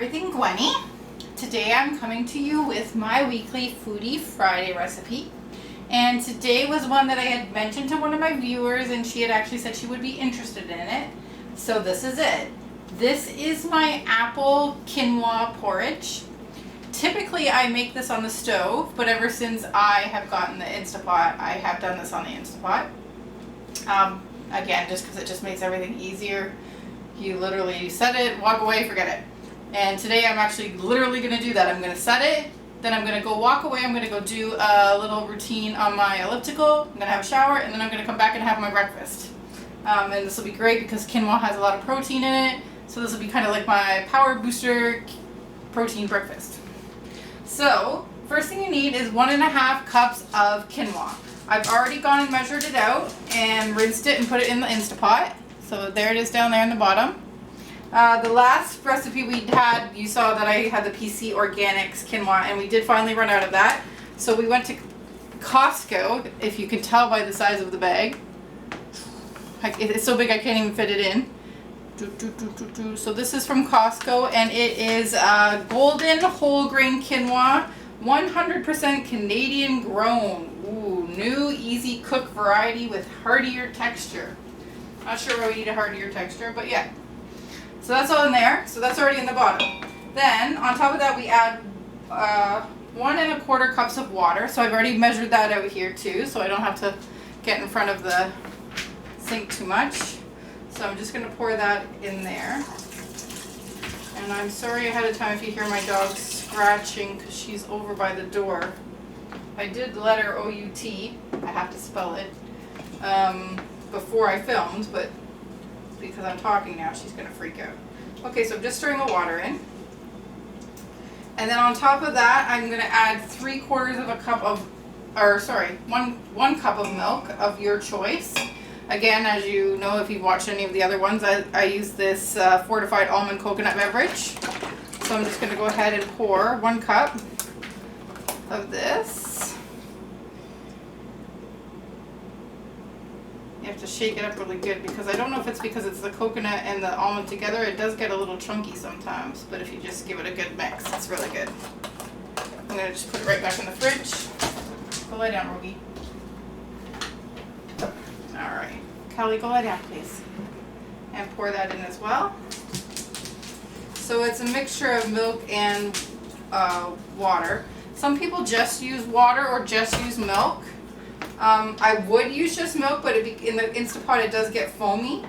everything Gwenny. Today I'm coming to you with my weekly Foodie Friday recipe. And today was one that I had mentioned to one of my viewers and she had actually said she would be interested in it. So this is it. This is my apple quinoa porridge. Typically I make this on the stove, but ever since I have gotten the Instapot, I have done this on the Instapot. Again, just because it just makes everything easier. You literally set it, walk away, forget it. And today I'm actually literally going to do that. I'm going to set it, then I'm going to go walk away. I'm going to go do a little routine on my elliptical. I'm going to have a shower, and then I'm going to come back and have my breakfast. And this will be great because quinoa has a lot of protein in it. So this will be kind of like my power booster protein breakfast. So first thing you need is 1.5 cups of quinoa. I've already gone and measured it out and rinsed it and put it in the Instapot. So there it is down there in the bottom. The last recipe we had, you saw that I had the PC Organics quinoa, and we did finally run out of that. So we went to Costco, if you can tell by the size of the bag. It's so big I can't even fit it in. So this is from Costco, and it is golden whole grain quinoa, 100% Canadian grown. Ooh, new easy cook variety with heartier texture. Not sure why we need a heartier texture, but yeah. So that's all in there. So that's already in the bottom. Then on top of that we add 1.25 cups of water. So I've already measured that out here too, so I don't have to get in front of the sink too much. So I'm just going to pour that in there. And I'm sorry ahead of time if you hear my dog scratching because she's over by the door. I did the letter O-U-T. I have to spell it. Before I filmed, but because I'm talking now, she's going to freak out. Okay, so I'm just stirring the water in. And then on top of that, I'm going to add 3/4 cup of, or sorry, one cup of milk of your choice. Again, as you know, if you've watched any of the other ones, I use this fortified almond coconut beverage. So I'm just going to go ahead and pour 1 cup of this. You have to shake it up really good because I don't know if it's because it's the coconut and the almond together. It does get a little chunky sometimes, but if you just give it a good mix, it's really good. I'm going to just put it right back in the fridge. Go lie down, Rogie. Alright. Kelly, go lie down, please. And pour that in as well. So it's a mixture of milk and water. Some people just use water or just use milk. I would use just milk, but in the Instapot it does get foamy.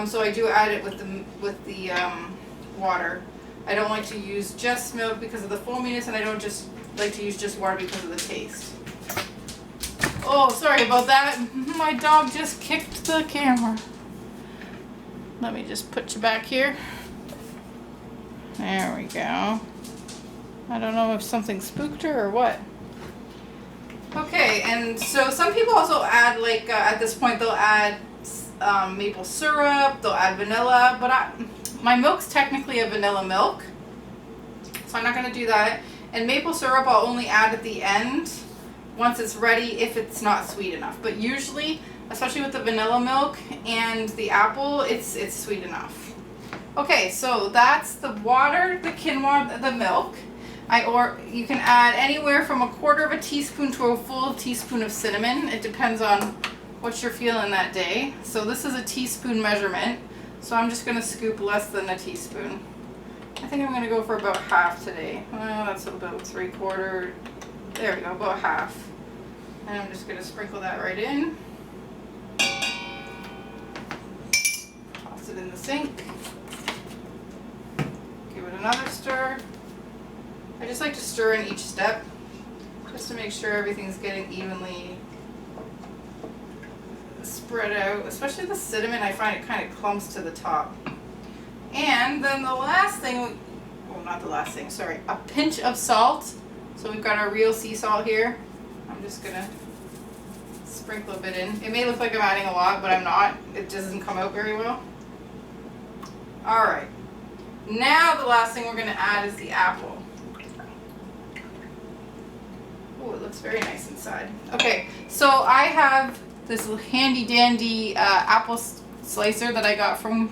So I do add it with the water. I don't like to use just milk because of the foaminess, and I don't just like to use just water because of the taste. Oh, sorry about that. My dog just kicked the camera. Let me just put you back here. There we go. I don't know if something spooked her or what. Okay, and so some people also add, like, at this point they'll add maple syrup, they'll add vanilla, but my milk's technically a vanilla milk, so I'm not going to do that. And maple syrup I'll only add at the end once it's ready if it's not sweet enough. But usually, especially with the vanilla milk and the apple, it's sweet enough. Okay, so that's the water, the quinoa, the milk. Or you can add anywhere from 1/4 teaspoon to a full teaspoon of cinnamon. It depends on what you're feeling that day. So this is a teaspoon measurement. So I'm just going to scoop less than a teaspoon. I think I'm going to go for about half today. Well, that's about 3/4. There we go, about half. And I'm just going to sprinkle that right in. Toss it in the sink. Give it another stir. I just like to stir in each step just to make sure everything's getting evenly spread out. Especially the cinnamon, I find it kind of clumps to the top. And then the last thing, well, not the last thing, sorry, a pinch of salt. So we've got our real sea salt here. I'm just going to sprinkle a bit in. It may look like I'm adding a lot, but I'm not. It just doesn't come out very well. Alright. Now the last thing we're going to add is the apple. Oh, it looks very nice inside. Okay, so I have this handy dandy apple slicer that I got from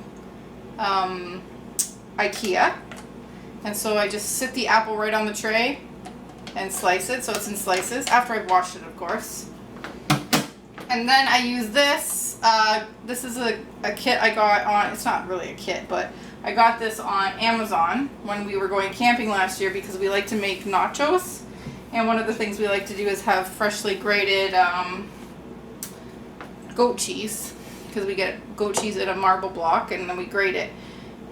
IKEA. And so I just sit the apple right on the tray and slice it, so it's in slices, after I've washed it, of course. And then I use this. This is a kit I got on, it's not really a kit, but I got this on Amazon when we were going camping last year because we like to make nachos. And one of the things we like to do is have freshly grated goat cheese, because we get goat cheese in a marble block and then we grate it.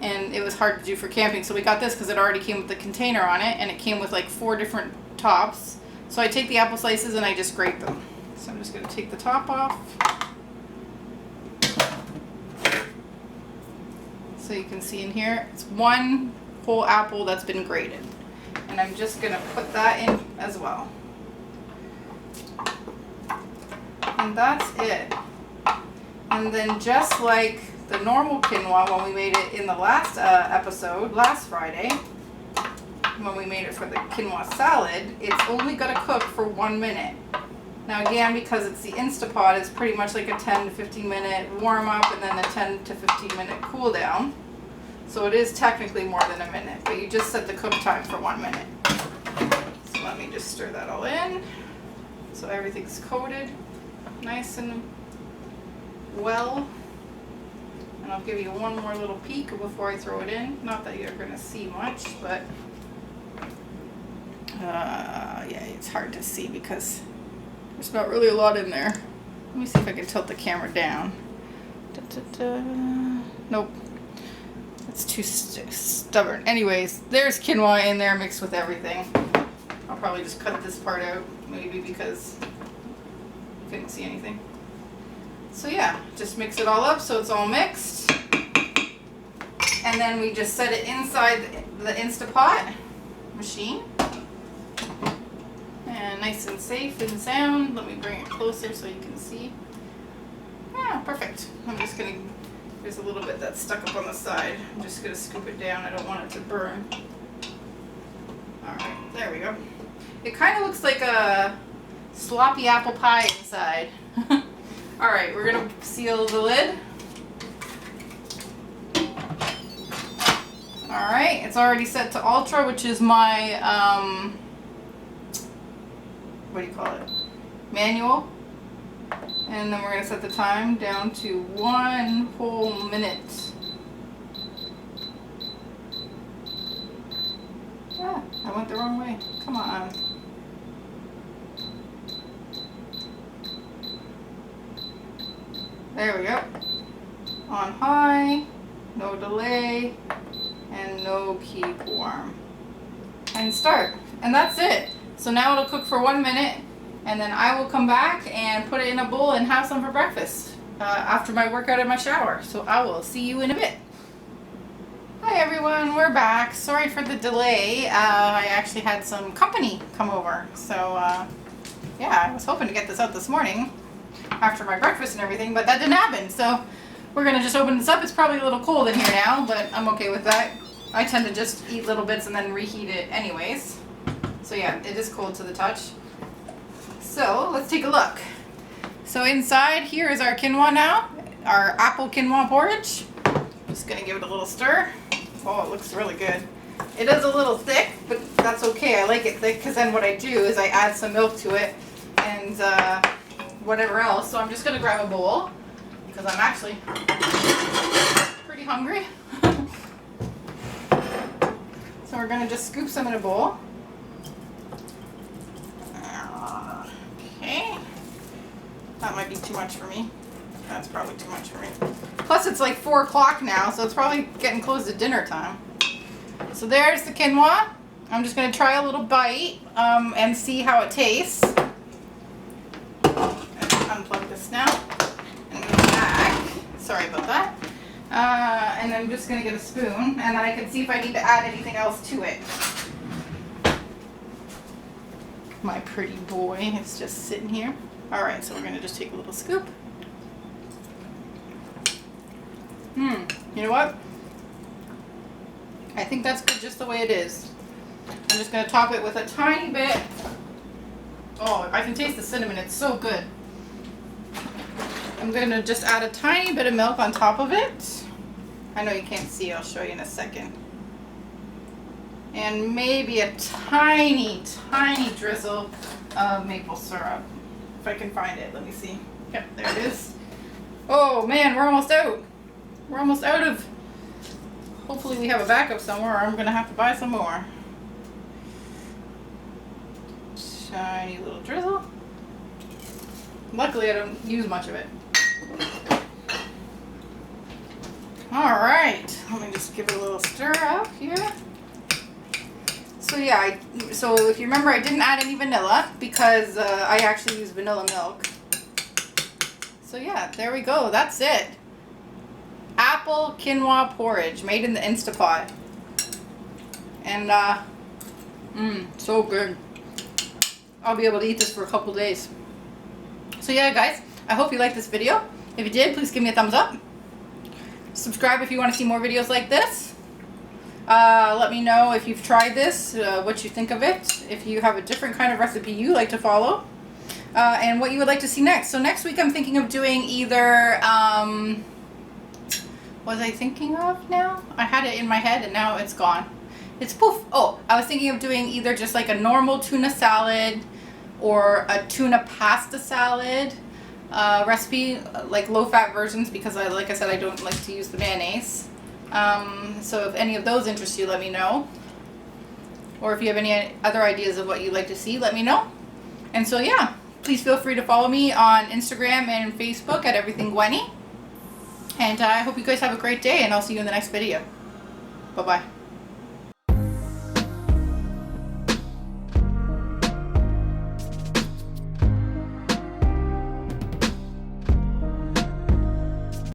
And it was hard to do for camping, so we got this because it already came with the container on it, and it came with like 4 different tops. So I take the apple slices and I just grate them. So I'm just going to take the top off. So you can see in here, it's 1 whole apple that's been grated. And I'm just going to put that in as well. And that's it. And then just like the normal quinoa when we made it in the last episode, last Friday, when we made it for the quinoa salad, it's only going to cook for 1 minute. Now again, because it's the Instapot, it's pretty much like a 10 to 15 minute warm up and then a 10 to 15 minute cool down. So it is technically more than a minute, but you just set the cook time for 1 minute. So let me just stir that all in. So everything's coated nice and well. And I'll give you one more little peek before I throw it in. Not that you're going to see much, but yeah, it's hard to see because there's not really a lot in there. Let me see if I can tilt the camera down. Nope. It's too stubborn. Anyways, there's quinoa in there mixed with everything. I'll probably just cut this part out, maybe because you couldn't see anything. So yeah, just mix it all up so it's all mixed. And then we just set it inside the Instapot machine. And nice and safe and sound. Let me bring it closer so you can see. Yeah, perfect. I'm just going to, there's a little bit that's stuck up on the side. I'm just going to scoop it down. I don't want it to burn. Alright, there we go. It kind of looks like a sloppy apple pie inside. Alright, we're going to seal the lid. Alright, it's already set to ultra, which is my, what do you call it? Manual. And then we're going to set the time down to 1 whole minute. Ah, I went the wrong way. Come on. There we go. On high, no delay, and no keep warm. And start. And that's it. So now it'll cook for 1 minute, and then I will come back and put it in a bowl and have some for breakfast after my workout in my shower. So I will see you in a bit. Hi everyone, we're back. Sorry for the delay. I actually had some company come over. So yeah, I was hoping to get this out this morning after my breakfast and everything, but that didn't happen. So we're going to just open this up. It's probably a little cold in here now, but I'm okay with that. I tend to just eat little bits and then reheat it anyways. So yeah, it is cold to the touch. So let's take a look. So inside here is our quinoa now, our apple quinoa porridge. Just gonna give it a little stir. Oh, it looks really good. It is a little thick, but that's okay. I like it thick because then what I do is I add some milk to it and whatever else. So I'm just gonna grab a bowl because I'm actually pretty hungry. So we're gonna just scoop some in a bowl. Okay. That might be too much for me. That's probably too much for me. Plus it's like 4 o'clock now, so it's probably getting close to dinner time. So there's the quinoa. I'm just going to try a little bite and see how it tastes. Unplug this now and go back. Sorry about that. And I'm just going to get a spoon, and then I can see if I need to add anything else to it. My pretty boy, it's just sitting here. Alright, so we're going to just take a little scoop. You know what? I think that's good just the way it is. I'm just going to top it with a tiny bit. Oh, I can taste the cinnamon. It's so good. I'm going to just add a tiny bit of milk on top of it. I know you can't see. I'll show you in a second. and maybe a tiny, tiny drizzle of maple syrup. If I can find it, let me see. Yep, there it is. Oh man, we're almost out. We're almost out of. Hopefully we have a backup somewhere, or I'm gonna have to buy some more. Tiny little drizzle. Luckily I don't use much of it. Alright, let me just give it a little stir up here. So yeah, so if you remember, I didn't add any vanilla because I actually use vanilla milk. So yeah, there we go, that's it. Apple quinoa porridge made in the Instapot. And so good. I'll be able to eat this for a couple days. So yeah guys, I hope you liked this video. If you did, please give me a thumbs up. Subscribe if you want to see more videos like this. Let me know if you've tried this, what you think of it, if you have a different kind of recipe you like to follow, and what you would like to see next. So next week I'm thinking of doing either, what was I thinking of now? I had it in my head and now it's gone. It's poof. Oh, I was thinking of doing either just like a normal tuna salad or a tuna pasta salad recipe, like low-fat versions, because like I said, I don't like to use the mayonnaise. So if any of those interest you, let me know. Or if you have any other ideas of what you'd like to see, let me know. And so yeah, please feel free to follow me on Instagram and Facebook at Everything Gwenny. And I hope you guys have a great day, and I'll see you in the next video. Bye-bye.